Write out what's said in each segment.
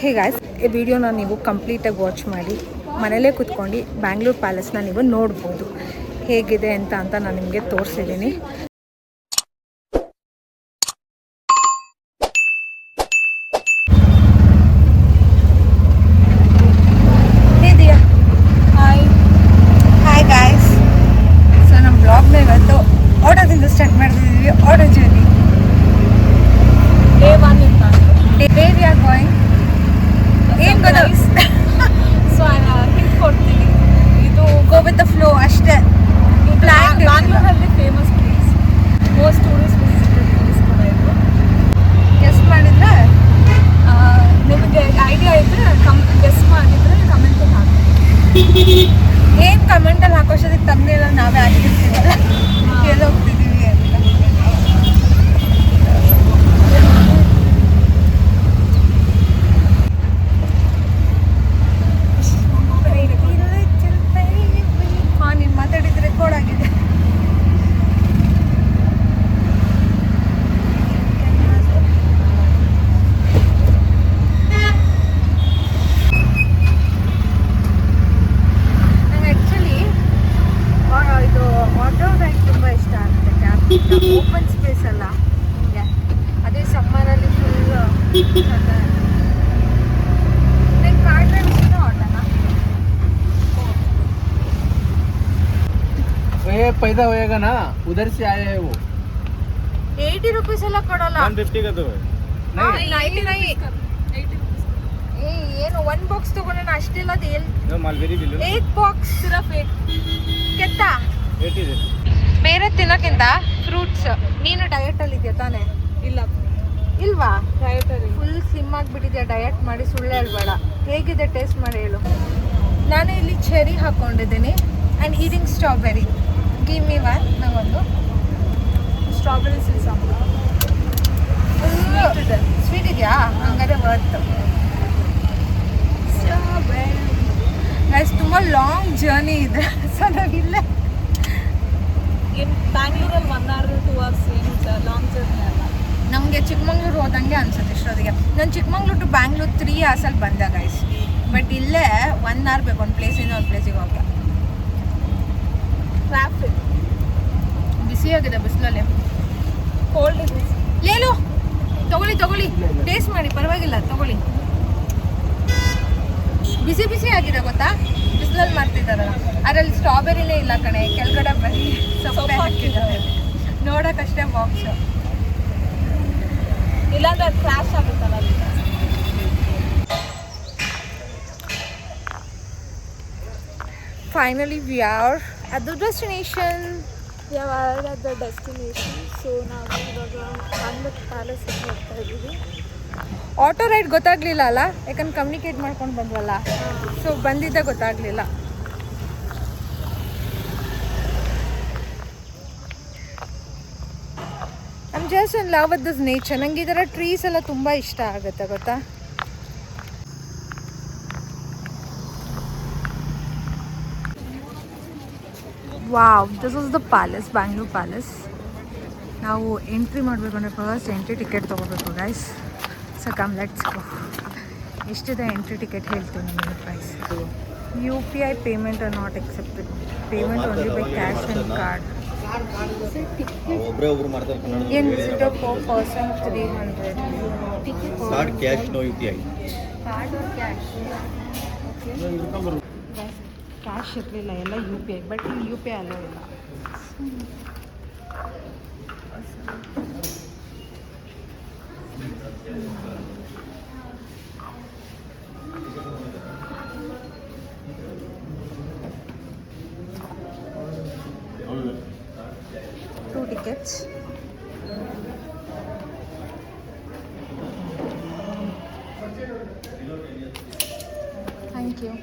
Hey guys, ಈ ವಿಡಿಯೋನ ನೀವು ಕಂಪ್ಲೀಟಾಗಿ ವಾಚ್ ಮಾಡಿ ಮನೇಲೇ ಕೂತ್ಕೊಂಡು ಬ್ಯಾಂಗ್ಳೂರು ಪ್ಯಾಲೇಸ್ನ ನೀವು ನೋಡ್ಬೋದು. ಹೇಗಿದೆ ಅಂತ ನಾನು ನಿಮಗೆ ತೋರಿಸಿದ್ದೀನಿ. ಹಾಯ್ ಗಾಯ್ಸ್, ಸೊ ನಮ್ಮ ಬ್ಲಾಗ್ನ ಇವತ್ತು ಆಟೋದಿಂದ ಸ್ಟಾರ್ಟ್ ಮಾಡ್ತಿದ್ದೀವಿ. ಆಟೋ ಜರ್ನಿ ಡೇ 1 ಅಂತ ಡೇ ವಿ ಆರ್ ಗೋಯಿಂಗ್. ಏನು ಗೊತ್ತಾ, ಸೊ ಹಿಂಟ್ ಕೊಡ್ತೀನಿ, ಇದು ಗೋ ವಿತ್ ದ ಫ್ಲೋ ಅಷ್ಟೇ. ಬ್ಯಾಂಗ್ಳೂರಲ್ಲಿ famous place, most tourist visited place ಕೂಡ ಇದು. ಗೆಸ್ ಮಾಡಿದ್ರೆ ನಿಮಗೆ ಐಡಿಯಾ ಇದ್ದರೆ ಗೆಸ್ ಮಾಡಿದರೆ ಕಮೆಂಟಿಗೆ ಹಾಕಿ. ಏನು ಕಮೆಂಟಲ್ಲಿ ಹಾಕೋಷ್ಟೊತ್ತಿಗೆ ತಮ್ಮನೆಲ್ಲ ನಾವೇ ಆಗಿರ್ತೀವಲ್ಲ, ಹೋಗ್ತಿದ್ದೀವಿ ಅಂತ. ನೀನು ಮಾತಾಡಿದ್ರೆ ರೆಕಾರ್ಡ್ ಆಗಿದೆ. ಓಪನ್ ಸ್ಪೇಸ್ ಅಲ್ಲ, ಅದೇ ಸಮ್ಮರಲ್ಲಿ ಫುಲ್ ಕಾರ್ ಡ್ರೈವ್ ಆಟೋನಾ. पैदा होएगा ना, उधर से आए हैं वो. 80 रुपीस ಎಲ್ಲ ಕೊಡಲ್ಲ. 150 का तो है. नहीं 99. ಏನು ಒಂದು ಬಾಕ್ಸ್ ತಗೊಂಡ ಅಷ್ಟೆಲ್ಲ no मालवेरी ले लो. 8 ಬಾಕ್ಸ್ ಸಿರಫ್ ಕೆತ್ತಾ 80 दे. ಬೇರೆ ತಿನ್ನೋಕ್ಕಿಂತ ಫ್ರೂಟ್ಸ್. ನೀನು ಡಯಟಲ್ಲಿ ಇದೆಯಾ ತಾನೇ? ಇಲ್ಲ, ಇಲ್ವಾ? ಡಯಟರಿ ಫುಲ್ ಸ್ಲಿಮ್ ಆಗಿಬಿಟ್ಟಿದ್ಯಾ. ಡಯಟ್ ಮಾಡಿ ಸುಳ್ಳು ಹೇಳ್ಬೇಡ. ಹೇಗಿದೆ ಟೇಸ್ಟ್ ಮಾಡಿ ಹೇಳು. ನಾನು ಇಲ್ಲಿ ಚೆರಿ ಹಾಕ್ಕೊಂಡಿದ್ದೀನಿ and eating strawberry. Give me one. ನಂಗೊಂದು ಸ್ಟ್ರಾಬೆರಿ ಸೀಸಮ್ ಸ್ವೀಟ್ ಇದೆಯಾ? ಹಂಗಾದ್ರೆ ವರ್ತ್. ಗೈಸ್, ತುಂಬ ಲಾಂಗ್ ಜರ್ನಿ ಇದೆ. ಸೊ ನಾವಿಲ್ಲೇ ಬ್ಯಾಂಗ್ಳೂರಲ್ಲಿ 1 hour 2 hours ಏನಿದೆ, ಲಾಂಗ್ ಜರ್ನಿ ಅಲ್ಲ. ನಮಗೆ ಚಿಕ್ಕಮಂಗ್ಳೂರು ಹೋದಂಗೆ ಅನ್ಸುತ್ತೆ ಇಷ್ಟೊತ್ತಿಗೆ. ನಾನು ಚಿಕ್ಕಮಂಗ್ಳೂರು ಟು ಬ್ಯಾಂಗ್ಳೂರು 3 hours ಬಂದೆ ಗೈಸ್. ಬಟ್ ಇಲ್ಲೇ 1 hour ಬೇಕು ಒಂದು ಪ್ಲೇಸಿಂದ ಒಂದು ಪ್ಲೇಸಿಗೆ ಹೋಗಿ. ಟ್ರಾಫಿಕ್ ಬಿಸಿಯಾಗಿದೆ ಬಿಸಿಲಲ್ಲಿ. ಕೋಲ್ಡ್ ಇದೆ. ಲೇಲು ತಗೊಳ್ಳಿ ಟೇಸ್ಟ್ ಮಾಡಿ, ಪರವಾಗಿಲ್ಲ ತಗೊಳ್ಳಿ. ಬಿಸಿ ಬಿಸಿ ಆಗಿದೆ ಗೊತ್ತಾ, ಬಿಸಿಲಲ್ಲಿ ಮಾಡ್ತಿದ್ದಾರಲ್ಲ. ಅದರಲ್ಲಿ ಸ್ಟ್ರಾಬೆರಿನೇ ಇಲ್ಲ ಕಣೆ, ಕೆಳಗಡೆ ಬರೀ ಸೊಪ್ಪೆ ಹಾಕಿದ್ದಾರೆ. ನೋಡೋಕ್ಕಷ್ಟೇ ಬಾಕ್ಸು. ಇಲ್ಲಾಂದ್ರೆ ಅದು ಕ್ರ್ಯಾಶ್ ಆಗುತ್ತಲ್ಲ. Finally we are at the destination. ಯಾವಾಗ ದ ಡೆಸ್ಟಿನೇಷನ್. ಸೊ ನಾವು ಇವಾಗ ಬ್ಯಾಂಗ್ಳೂರ್ ಪ್ಯಾಲೇಸ್ ಹೋಗ್ತಾ ಇದ್ದೀವಿ. ಆಟೋ ರೈಡ್ ಗೊತ್ತಾಗಲಿಲ್ಲ ಅಲ್ಲ, ಯಾಕಂದ್ರೆ ಕಮ್ಯುನಿಕೇಟ್ ಮಾಡ್ಕೊಂಡು ಬಂದ್ವಲ್ಲ. ಸೊ ಬಂದಿದ್ದೆ ಗೊತ್ತಾಗಲಿಲ್ಲ. I'm just in love with this nature. ನನಗೆ ಈ ಥರ ಟ್ರೀಸ್ ಎಲ್ಲ ತುಂಬ ಇಷ್ಟ ಆಗುತ್ತೆ ಗೊತ್ತಾ. Wow, this is the palace, Bangalore palace. ನಾವು ಎಂಟ್ರಿ ಮಾಡಬೇಕು ಅಂದರೆ ಫಸ್ಟ್ ಎಂಟ್ರಿ ಟಿಕೆಟ್ ತೊಗೋಬೇಕು guys. So come let's go. ಎಷ್ಟಿದೆ ಎಂಟ್ರಿ ಟಿಕೆಟ್ ಹೇಳ್ತೀನಿ ನಿಮಗೆ price. UPI payment are not accepted. Payment only by cash and card. ಏನು visitor per person 300. Card cash no UPI. Card or cash? Cash ಇರಲಿಲ್ಲ, ಎಲ್ಲ UPI. But ಇಲ್ಲಿ UPI ಅಲ್ಲೋ ಇಲ್ಲ. Two tickets. Thank you.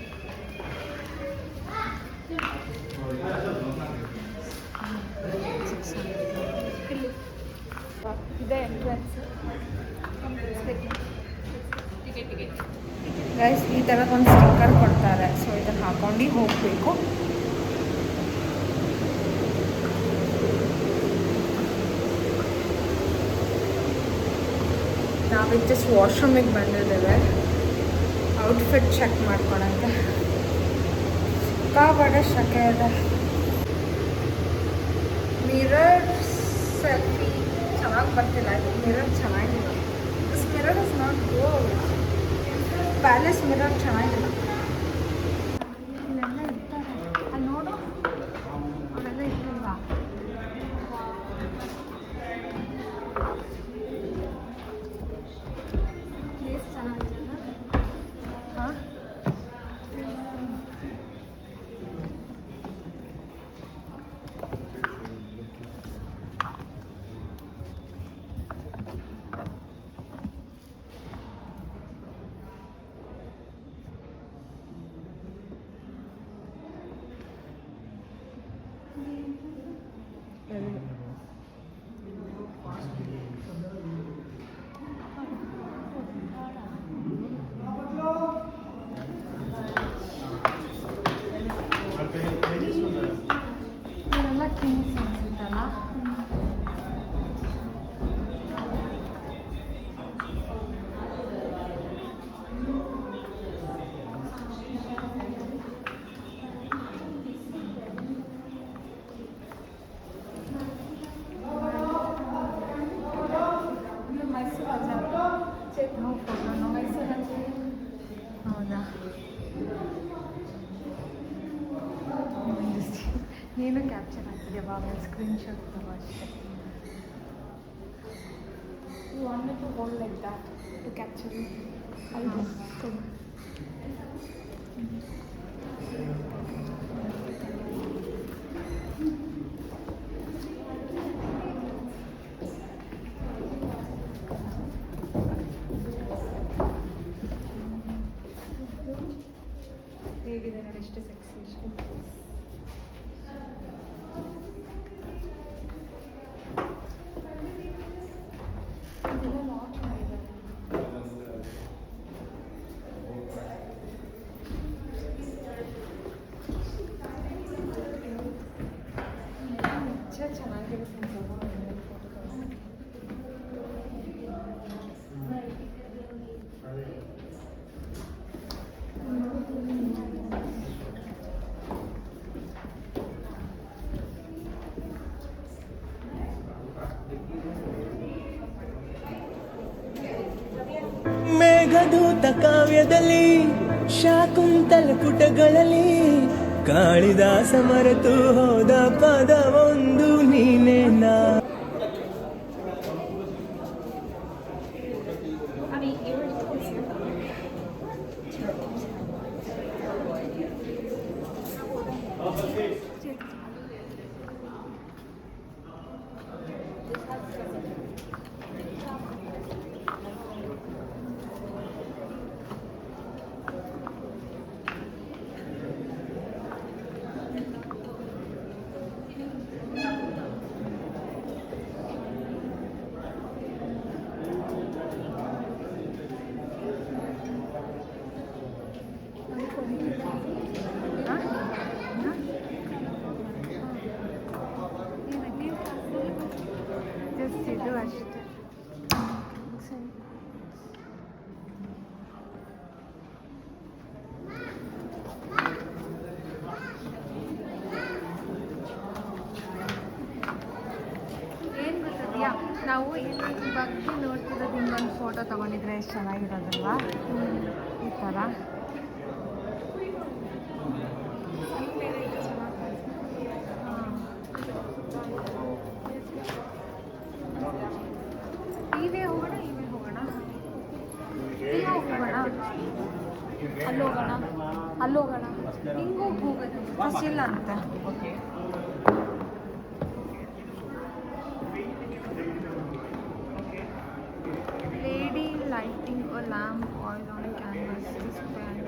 ಇದೆ entrance. Guys, ಈ ಥರ ಒಂದು ಸ್ಟಿಕ್ಕರ್ ಕೊಡ್ತಾರೆ. ಸೊ ಇದನ್ನು ಹಾಕೊಂಡು ಹೋಗಬೇಕು. ನಾವೀಗ ಜಸ್ಟ್ ವಾಶ್ರೂಮಿಗೆ ಬಂದಿದ್ದೇವೆ. ಔಟ್ಫಿಟ್ ಚೆಕ್ ಮಾಡ್ಕೊಳಂತೆ. ಸಿಕ್ಕಾಪಟ್ಟೆ ಶಕೆ ಇದೆ. ಮಿರರ್ ಸೆಲ್ಫಿ ಚೆನ್ನಾಗಿ ಬರ್ತಿಲ್ಲ. ಇದು ಮಿರರ್ ಚೆನ್ನಾಗಿಲ್ಲ. This mirror is not good. Palace mirror ಚೆನ್ನಾಗಿಲ್ಲ. ಇಲ್ಲೆಲ್ಲ ಇರ್ತಾರೆ. ಅಲ್ಲಿ ನೋಡು, ಅವೆಲ್ಲ ಇಟ್ಟಿಲ್ವಾ? ಪ್ಲೇಸ್ ಚೆನ್ನಾಗಿಲ್ಲ. ಹಾಂ, ಇದೆಲ್ಲ ಕಿಂಗ್ಸ್ ಅನ್ಸುತ್ತಲ್ಲ. ಹೌದಾ? ನೀನು ಕ್ಯಾಪ್ಚರ್ ಆಗ್ತಿದೆ ಬಾಬಾ, ಸ್ಕ್ರೀನ್ಶಾಟ್ ತಗೋ ಅಷ್ಟೇ. You wanted to hold like that to capture it. I did. ಹೇಗಿದೆ ನೋಡಿ, ಎಷ್ಟು ಸೆಕ್ಸಿ, ಎಷ್ಟು ಚೆನ್ನಾಗಿರುತ್ತೆ. ಮೇಘದೂತ ಕಾವ್ಯದಲ್ಲಿ ಶಾಕುಂತಲ ಪುಟಗಳಲ್ಲಿ ಕಾಳಿದಾಸ ಮರೆತು ಹೋದ ಪದವೊಂದು ನೀನೇನಾ. ಜಸ್ಟ್ ಇದು ಅಷ್ಟೇ. ಏನು ಗೊತ್ತಿದೆಯಾ, ನಾವು ಇಲ್ಲಿ ಬಗ್ಗೆ ನೋಡ್ತಿರೋದು ಇನ್ನೊಂದು ಫೋಟೋ ತೊಗೊಂಡಿದ್ರೆ ಎಷ್ಟು ಚೆನ್ನಾಗಿರೋದಲ್ವಾ, ಈ ಥರ. ಇವೇ ಹೋಗೋಣ, ಇವೇ ಹೋಗೋಣ, ಇವೇ ಹೋಗೋಣ, ಅಲ್ಲೋಗೋಣ, ಅಲ್ಲೋಗೋಣ. ಹಿಂಗೆ ಹೋಗೋದು ಫಸ್ಟ್ ಇಲ್ಲ ಅಂತ. Lady lighting a lamp oil on a canvas is spent.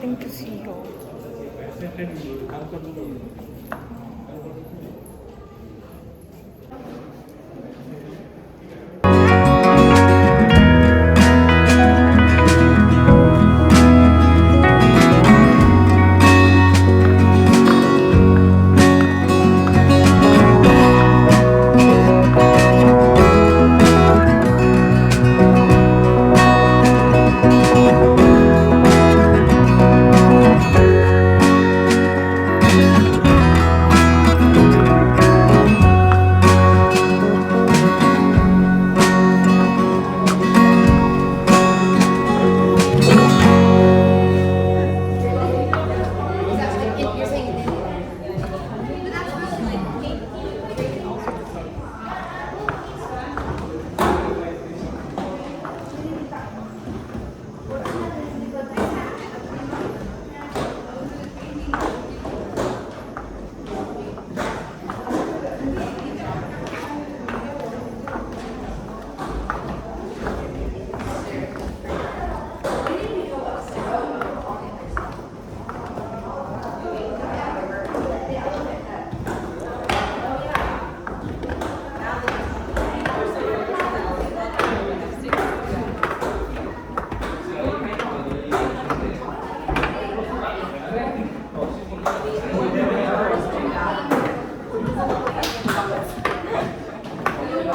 nothing to see here.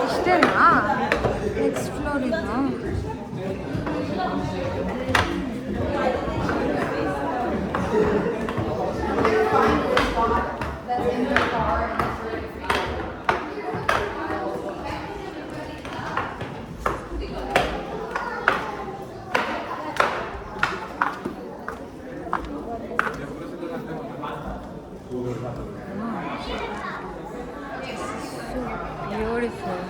ಇಷ್ಟೇನಾ? ನೆಕ್ಸ್ಟ್ ಫ್ಲೋರ್ ಇಲ್ವಾ? Beautiful.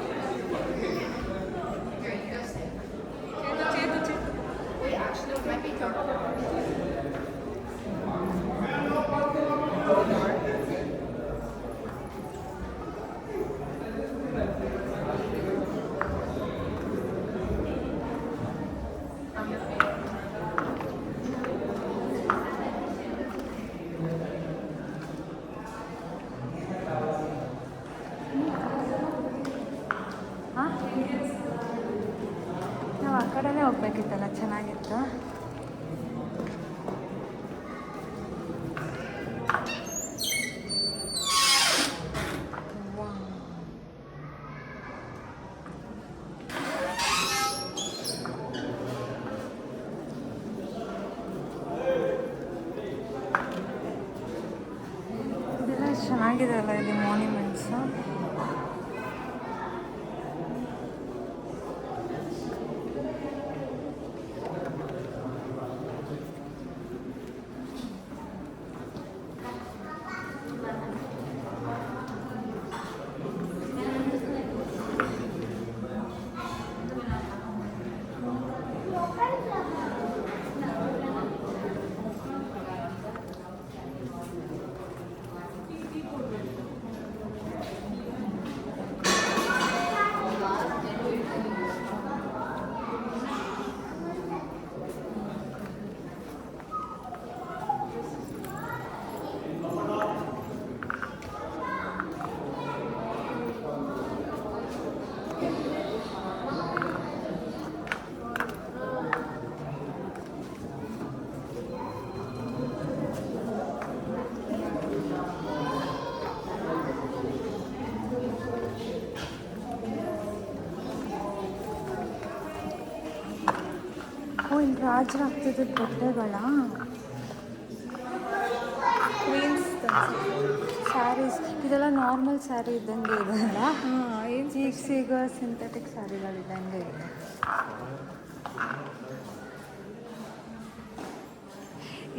ನಾವು ಆ ಕಡೆನೇ ಹೋಗ್ಬೇಕಿತ್ತಲ್ಲ, ಚೆನ್ನಾಗಿತ್ತು. ಇದೆಲ್ಲ ಚೆನ್ನಾಗಿದೆ ಅಲ್ಲ, ಇಲ್ಲಿ ಮಾನ್ಯುಮೆಂಟ್ಸು. ಇಲ್ಲಿ ರಾಜರಾಗ್ತಿದ್ದ ಬಟ್ಟೆಗಳ ಕ್ವೀನ್ಸ್ ಸ್ಯಾರೀಸ್, ಇದೆಲ್ಲ ನಾರ್ಮಲ್ ಸ್ಯಾರಿ ಇದ್ದಂಗೆ ಇದೆ ಅಲ್ಲ? ಏನು ಈಗ ಸಿಗೋ ಸಿಂಥೆಟಿಕ್ ಸ್ಯಾರಿಗಳಿದ್ದಂಗೆ ಇದೆ.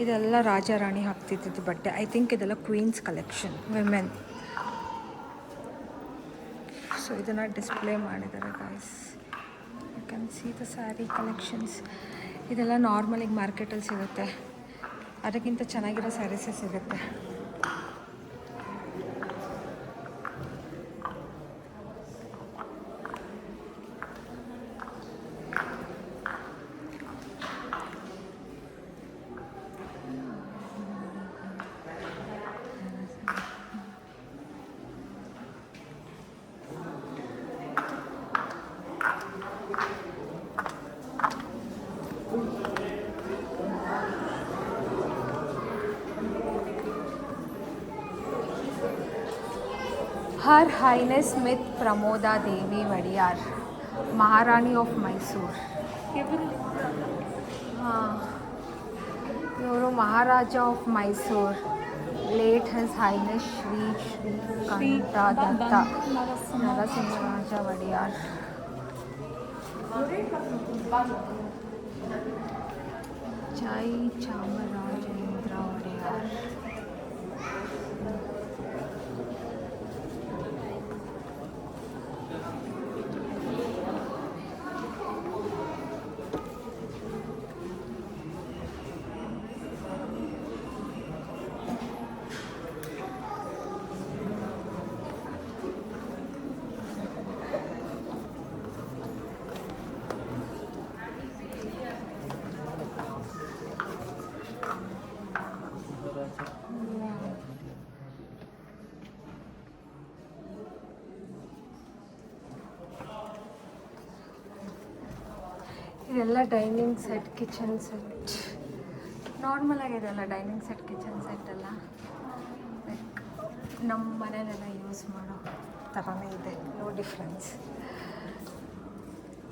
ಇದೆಲ್ಲ ರಾಜ ರಾಣಿ ಹಾಕ್ತಿದ್ದಿದ್ದು ಬಟ್ಟೆ. ಐ ಥಿಂಕ್ ಇದೆಲ್ಲ ಕ್ವೀನ್ಸ್ ಕಲೆಕ್ಷನ್, ವಿಮೆನ್. ಸೊ ಇದನ್ನು ಡಿಸ್ಪ್ಲೇ ಮಾಡಿದ್ದಾರೆ guys. You can see the sari collections. ಇದೆಲ್ಲ ನಾರ್ಮಲಿಗೆ ಮಾರ್ಕೆಟಲ್ಲಿ ಸಿಗುತ್ತೆ, ಅದಕ್ಕಿಂತ ಚೆನ್ನಾಗಿರೋ ಸ್ಯಾರೀಸೇ ಸಿಗುತ್ತೆ. ಹರ್ ಹೈನೆಸ್ ಸ್ಮಿತ್ ಪ್ರಮೋದಾ ದೇವಿ ಒಡೆಯಾರ್, ಮಹಾರಾಣಿ ಆಫ್ ಮೈಸೂರು. ಹಾಂ, ಇವರು Maharaja of Mysuru, late his highness Shri Srikanta Datta Narasimharaja Wodeyar. Jaya Chamarajendra Wodeyar. ಇದೆಲ್ಲ dining set, kitchen set. Normal ಆಗಿದೆಲ್ಲ ಡೈನಿಂಗ್ ಸೆಟ್, ಕಿಚನ್ ಸೆಟ್ ಎಲ್ಲ ಲೈಕ್ ನಮ್ಮ ಮನೇಲೆಲ್ಲ ಯೂಸ್ ಮಾಡೋ ಥರನೇ ಇದೆ, ನೋ ಡಿಫ್ರೆನ್ಸ್.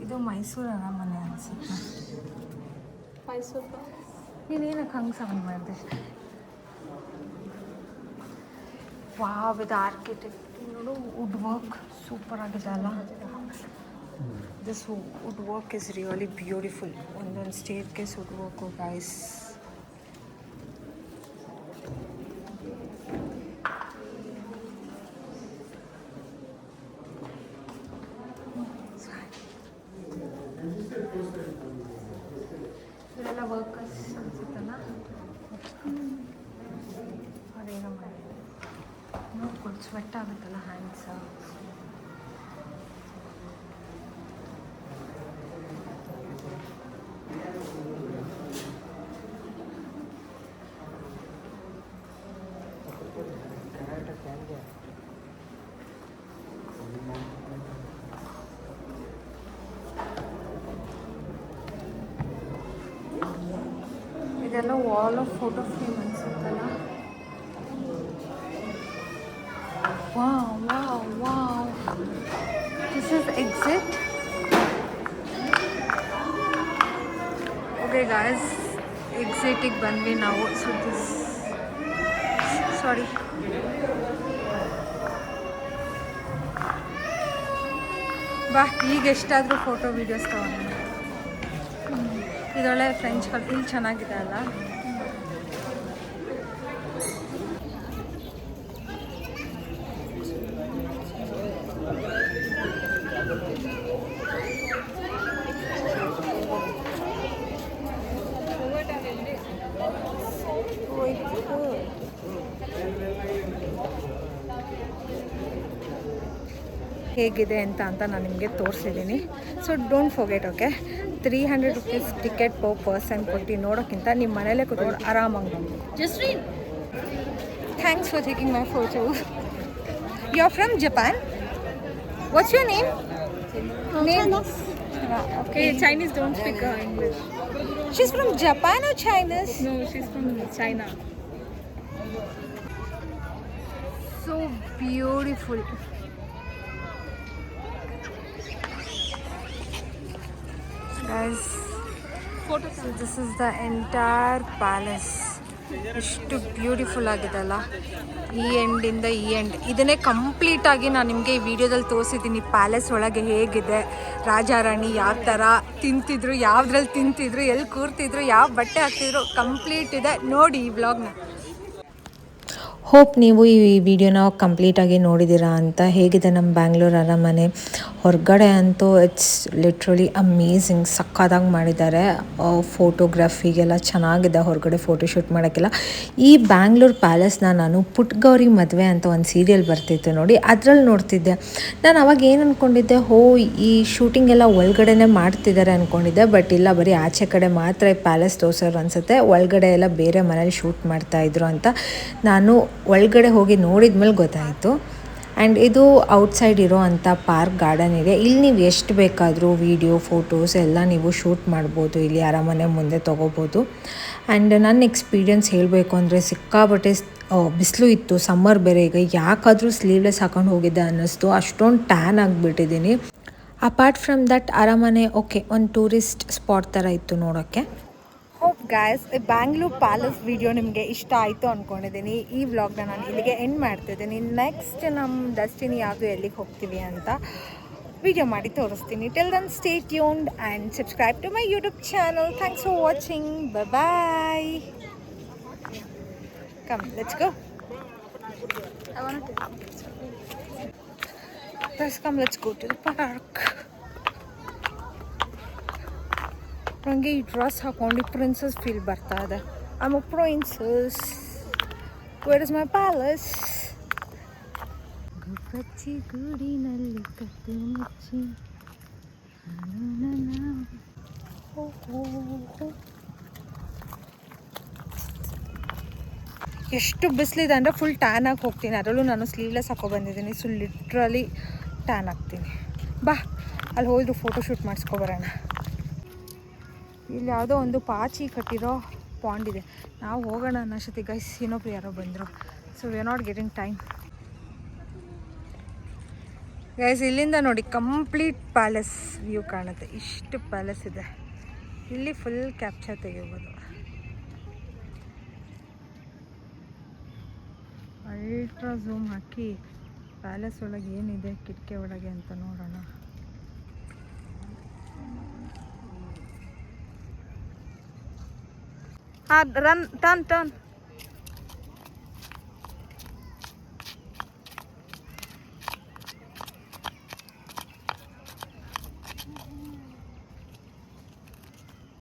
ಇದು ಮೈಸೂರು ಅರಮನೆ ಅನಿಸುತ್ತೆ. ಮೈಸೂರು ನೀನೇನಕ್ಕೆ ಹಂಗೆ ಸೌಂಡ್ ಮಾಡಿದೆ? ವಾವ್, ಇದು ಆರ್ಕಿಟೆಕ್ಟ್ ನೋಡು, ವುಡ್ ವರ್ಕ್ ಸೂಪರ್ ಆಗಿದೆ ಅಲ್ಲ. This wood work is really beautiful. ಒಂದೊಂದು ಸ್ಟೇರ್ಕೇಸ್ ವುಡ್ ವರ್ಕು ಗೈಸ್. ಇದೆಲ್ಲ ವರ್ಕರ್ಸ್ ಅನ್ಸುತ್ತಲ್ಲ, ಅದೇನೋ ಮಾಡಿ ನೋಡ್ಕೊಂಡು ಸ್ವೆಟ್ ಆಗುತ್ತಲ್ಲ ಹ್ಯಾಂಡ್ಸ್. ಇದೆಲ್ಲ ವಾಲ್ ಆಫ್ ಫೋಟೋ ಫ್ರೇಮ್ ಅನ್ಸುತ್ತಲ್ಲ. Wow wow wow, this is exit. Okay guys, ಎಕ್ಸಿಟಿಗೆ ಬಂದ್ವಿ ನಾವು. ಸೊ ದಿಸ್ ಸಾರಿ, ಬಾ ಈಗ ಎಷ್ಟಾದರೂ ಫೋಟೋ ವೀಡಿಯೋಸ್ ತೊಗೊಂಡು. ಇದೊಳ್ಳೆ ಫ್ರೆಂಚ್ ಕಲ್ಫಿಲ್ ಚೆನ್ನಾಗಿದೆ ಅಲ್ಲ. ಹೇಗಿದೆ ಅಂತ ನಾನು ನಿಮಗೆ ತೋರಿಸಿದ್ದೀನಿ. So don't forget, okay, 300 rupees ticket per person ಕೊಟ್ಟು ನೋಡೋಕ್ಕಿಂತ ನಿಮ್ಮ ಮನೇಲೇ ಕೂತ್ಕೊಂಡು ಆರಾಮಾಗಿ ನೋಡಿ. Just read. Thanks for taking my photo. You are from Japan? What's your name? Okay, Chinese don't speak English. She's from Japan or Chinese? No, she's from China. So beautiful. Guys, so this is the entire palace. ಎಷ್ಟು beautiful ಆಗಿದೆಲ್ಲ, ಈ ಎಂಡಿಂದ ಈ end. ಇದನ್ನೇ ಕಂಪ್ಲೀಟಾಗಿ ನಾನು ನಿಮಗೆ ಈ ವಿಡಿಯೋದಲ್ಲಿ ತೋರಿಸಿದ್ದೀನಿ. ಪ್ಯಾಲೇಸ್ ಒಳಗೆ ಹೇಗಿದೆ, ರಾಜ ರಾಣಿ ಯಾವ ಥರ ತಿಂತಿದ್ರು, ಯಾವುದ್ರಲ್ಲಿ ತಿಂತಿದ್ರು, ಎಲ್ಲಿ ಕೂರ್ತಿದ್ರು, ಯಾವ ಬಟ್ಟೆ ಹಾಕ್ತಿದ್ರು, ಕಂಪ್ಲೀಟ್ ಇದೆ. ನೋಡಿ ಈ ವ್ಲಾಗ್ನ. ಹೋಪ್ ನೀವು ಈ ವಿಡಿಯೋನ ಕಂಪ್ಲೀಟಾಗಿ ನೋಡಿದ್ದೀರಾ ಅಂತ. ಹೇಗಿದೆ ನಮ್ಮ ಬ್ಯಾಂಗ್ಳೂರು ಅರಮನೆ. ಹೊರಗಡೆ ಅಂತೂ ಇಟ್ಸ್ ಲಿಟ್ರಲಿ ಅಮೇಝಿಂಗ್, ಸಕ್ಕತ್ತಾಗಿ ಮಾಡಿದ್ದಾರೆ. ಫೋಟೋಗ್ರಫಿಗೆಲ್ಲ ಚೆನ್ನಾಗಿದೆ, ಹೊರಗಡೆ ಫೋಟೋಶೂಟ್ ಮಾಡೋಕ್ಕೆಲ್ಲ. ಈ ಬ್ಯಾಂಗ್ಳೂರು ಪ್ಯಾಲೇಸ್ನ ನಾನು ಪುಟ್ಗೌರಿ ಮದುವೆ ಅಂತ ಒಂದು ಸೀರಿಯಲ್ ಬರ್ತಿತ್ತು ನೋಡಿ, ಅದರಲ್ಲಿ ನೋಡ್ತಿದ್ದೆ. ನಾನು ಅವಾಗ ಏನು ಅಂದ್ಕೊಂಡಿದ್ದೆ, ಈ ಶೂಟಿಂಗ್ ಎಲ್ಲ ಒಳಗಡೆನೇ ಮಾಡ್ತಿದ್ದಾರೆ ಅಂದ್ಕೊಂಡಿದ್ದೆ. ಬಟ್ ಇಲ್ಲ, ಬರೀ ಆಚೆ ಕಡೆ ಮಾತ್ರ ಈ ಪ್ಯಾಲೇಸ್ ತೋರ್ಸೋರು ಅನಿಸುತ್ತೆ, ಒಳಗಡೆ ಎಲ್ಲ ಬೇರೆ ಮನೇಲಿ ಶೂಟ್ ಮಾಡ್ತಾಯಿದ್ರು ಅಂತ ನಾನು ಒಳಗಡೆ ಹೋಗಿ ನೋಡಿದ ಮೇಲೆ ಗೊತ್ತಾಯಿತು. ಆ್ಯಂಡ್ ಇದು ಔಟ್ಸೈಡ್ ಇರೋ ಅಂಥ ಪಾರ್ಕ್ ಗಾರ್ಡನ್ ಇದೆ. ಇಲ್ಲಿ ನೀವು ಎಷ್ಟು ಬೇಕಾದರೂ ವೀಡಿಯೋ ಫೋಟೋಸ್ ಎಲ್ಲ ನೀವು ಶೂಟ್ ಮಾಡ್ಬೋದು, ಇಲ್ಲಿ ಅರಮನೆ ಮುಂದೆ ತೊಗೋಬೋದು. ಆ್ಯಂಡ್ ನನ್ನ ಎಕ್ಸ್ಪೀರಿಯನ್ಸ್ ಹೇಳಬೇಕು ಅಂದರೆ ಸಿಕ್ಕಾಬಟ್ಟೆ ಬಿಸಿಲು ಇತ್ತು, ಸಮ್ಮರ್ ಬೇರೆ. ಈಗ ಯಾಕಾದರೂ ಸ್ಲೀವ್ಲೆಸ್ ಹಾಕೊಂಡು ಹೋಗಿದ್ದೆ ಅನ್ನಿಸ್ತು, ಅಷ್ಟೊಂದು ಟ್ಯಾನ್ ಆಗಿಬಿಟ್ಟಿದ್ದೀನಿ. ಅಪಾರ್ಟ್ ಫ್ರಮ್ ದಟ್ ಅರಮನೆ ಓಕೆ ಒಂದು ಟೂರಿಸ್ಟ್ ಸ್ಪಾಟ್ ಥರ ಇತ್ತು ನೋಡೋಕ್ಕೆ. Hope guys Bangalore palace video ನಿಮಗೆ ಇಷ್ಟ ಆಯಿತು ಅಂದ್ಕೊಂಡಿದ್ದೀನಿ. ಈ ವ್ಲಾಗ್ನ ನಾನು ಇಲ್ಲಿಗೆ ಎಂಡ್ ಮಾಡ್ತಿದ್ದೀನಿ. ನೆಕ್ಸ್ಟ್ ನಮ್ಮ ಡೆಸ್ಟಿನಿ ಯಾವುದು, ಎಲ್ಲಿಗೆ ಹೋಗ್ತೀವಿ ಅಂತ ವಿಡಿಯೋ ಮಾಡಿ ತೋರಿಸ್ತೀನಿ. Till then stay tuned and subscribe to my YouTube channel. Thanks for watching. Bye. Come, let's go. I want to take picture. Let's come, let's go to the park. ನನಗೆ ಈ dress ಹಾಕೊಂಡು princess feel ಬರ್ತಾ ಇದೆ. I am a princess. Where is my palace? ಗುಬ್ಬಚ್ಚಿ ಗೂಡಿನಲ್ಲಿ ಕತ್ತು ಮುಚ್ಚಿ ಎಷ್ಟು ಬಿಸಿಲಿದೆ ಅಂದರೆ ಫುಲ್ ಟ್ಯಾನ್ ಆಗಿ ಹೋಗ್ತೀನಿ. ಅದರಲ್ಲೂ ನಾನು ಸ್ಲೀವ್ಲೆಸ್ ಹಾಕೋ ಬಂದಿದ್ದೀನಿ. ಸೊ ಲಿಟ್ರಲಿ ಟ್ಯಾನ್ ಆಗ್ತೀನಿ. ಬಾ ಅಲ್ಲಿ ಹೋದ್ರು ಫೋಟೋಶೂಟ್ ಮಾಡಿಸ್ಕೊಬರೋಣ. ಇಲ್ಲಿ ಯಾವುದೋ ಒಂದು ಪಾಚಿ ಕಟ್ಟಿರೋ ಪಾಂಡ್ ಇದೆ. ನಾವು ಹೋಗೋಣ ಅನ್ನೋಷ್ಟೊತ್ತಿಗೆ ಗೈಸ್ ಇನ್ನೊಬ್ರು ಯಾರೋ ಬಂದರು. So we are not getting time. Guys ಇಲ್ಲಿಂದ ನೋಡಿ ಕಂಪ್ಲೀಟ್ ಪ್ಯಾಲೇಸ್ ವ್ಯೂ ಕಾಣುತ್ತೆ. ಇಷ್ಟು ಪ್ಯಾಲೇಸ್ ಇದೆ ಇಲ್ಲಿ. ಫುಲ್ ಕ್ಯಾಪ್ಚರ್ ತೆಗಿಬೋದು. ಅಲ್ಟ್ರಾ ಝೂಮ್ ಹಾಕಿ ಪ್ಯಾಲೇಸ್ ಒಳಗೆ ಏನಿದೆ ಕಿಟಕಿ ಒಳಗೆ ಅಂತ ನೋಡೋಣ. ಹಾಂ, ಟರ್ನ್.